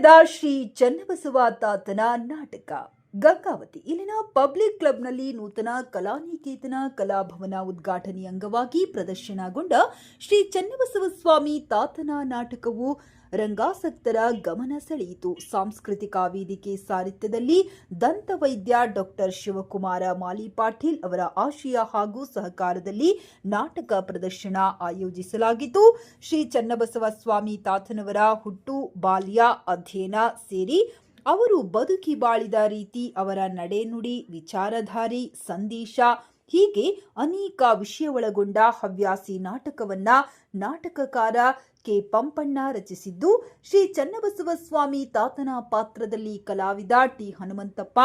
ನಡೆದ ಶ್ರೀ ಚನ್ನಬಸವ ತಾತನ ನಾಟಕ ಗಂಗಾವತಿ ಇಲ್ಲಿನ ಪಬ್ಲಿಕ್ ಕ್ಲಬ್ನಲ್ಲಿ ನೂತನ ಕಲಾನಿಕೇತನ ಕಲಾಭವನ ಉದ್ಘಾಟನೆ ಅಂಗವಾಗಿ ಪ್ರದರ್ಶನಗೊಂಡ ಶ್ರೀ ಚನ್ನಬಸವ ಸ್ವಾಮಿ ತಾತನ ನಾಟಕವು ರಂಗಾಸಕ್ತರ ಗಮನ ಸೆಳೆಯಿತು. ಸಾಂಸ್ಕೃತಿಕ ವೇದಿಕೆ ಸಾಹಿತ್ಯದಲ್ಲಿ ದಂತವೈದ್ಯ ಡಾಕ್ಟರ್ ಶಿವಕುಮಾರ ಮಾಲಿಪಾಟೀಲ್ ಅವರ ಆಶಯ ಹಾಗೂ ಸಹಕಾರದಲ್ಲಿ ನಾಟಕ ಪ್ರದರ್ಶನ ಆಯೋಜಿಸಲಾಗಿದ್ದು, ಶ್ರೀ ಚನ್ನಬಸವ ಸ್ವಾಮಿ ತಾತನವರ ಹುಟ್ಟು, ಬಾಲ್ಯ, ಅಧ್ಯಯನ ಸೇರಿ ಅವರು ಬದುಕಿ ಬಾಳಿದ ರೀತಿ, ಅವರ ನಡೆನುಡಿ, ವಿಚಾರಧಾರೆ, ಸಂದೇಶ ಹೀಗೆ ಅನೇಕ ವಿಷಯ ಒಳಗೊಂಡ ಹವ್ಯಾಸಿ ನಾಟಕವನ್ನ ನಾಟಕಕಾರ ಕೆ ಪಂಪಣ್ಣ ರಚಿಸಿದ್ದು, ಶ್ರೀ ಚನ್ನಬಸವ ಸ್ವಾಮಿ ತಾತನ ಪಾತ್ರದಲ್ಲಿ ಕಲಾವಿದ ಟಿ ಹನುಮಂತಪ್ಪ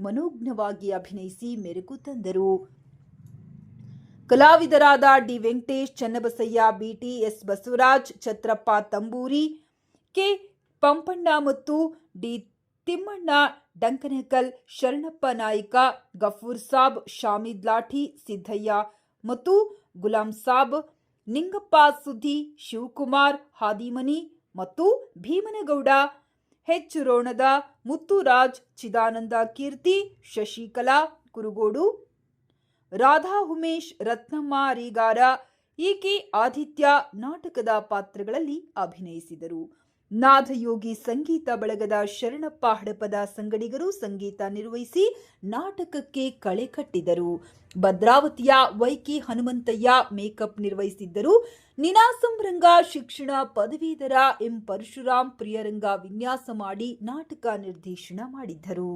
ಮನೋಜ್ಞವಾಗಿ ಅಭಿನಯಿಸಿ ಮೆರುಗು ತಂದರು. ಕಲಾವಿದರಾದ D Venkatesh, Channabasayya, BT, S Basavaraj, Chhatrappa Tamburi, K Pampanna ಮತ್ತು ಡಿ ತಿಮ್ಮಣ್ಣ ಡಂಕನಕಲ್, ಶರಣಪ್ಪ ನಾಯ್ಕ, ಗಫೂರ್ ಸಾಬ್, ಶಾಮಿದ್ ಲಾಠಿ, ಸಿದ್ದಯ್ಯ ಮತ್ತು ಗುಲಾಂ ಸಾಬ್, ನಿಂಗಪ್ಪ ಸುದ್ದಿ, ಶಿವಕುಮಾರ್ ಹಾದಿಮನಿ ಮತ್ತು ಭೀಮನಗೌಡ, ಹೆಚ್ ರೋಣದ, ಮುತ್ತುರಾಜ್, ಚಿದಾನಂದ ಕೀರ್ತಿ, ಶಶಿಕಲಾ ಕುರುಗೋಡು, ರಾಧಾ ಉಮೇಶ್, ರತ್ನಮ್ಮ ರೀಗಾರ, ಈಕೆ ಆದಿತ್ಯ ನಾಟಕದ ಪಾತ್ರಗಳಲ್ಲಿ ಅಭಿನಯಿಸಿದರು. ನಾದಯೋಗಿ ಸಂಗೀತ ಬಳಗದ ಶರಣಪ್ಪ ಹಡಪದ ಸಂಗಡಿಗರು ಸಂಗೀತ ನಿರ್ವಹಿಸಿ ನಾಟಕಕ್ಕೆ ಕಳೆ ಕಟ್ಟಿದರು. ಭದ್ರಾವತಿಯ ವೈಕೆ ಹನುಮಂತಯ್ಯ ಮೇಕಪ್ ನಿರ್ವಹಿಸಿದ್ದರು. ನಿನಾಸಂ ರಂಗ ಶಿಕ್ಷಣ ಪದವೀಧರ ಎಂ ಪರಶುರಾಮ್ ಪ್ರಿಯರಂಗ ವಿನ್ಯಾಸ ಮಾಡಿ ನಾಟಕ ನಿರ್ದೇಶನ ಮಾಡಿದ್ದರು.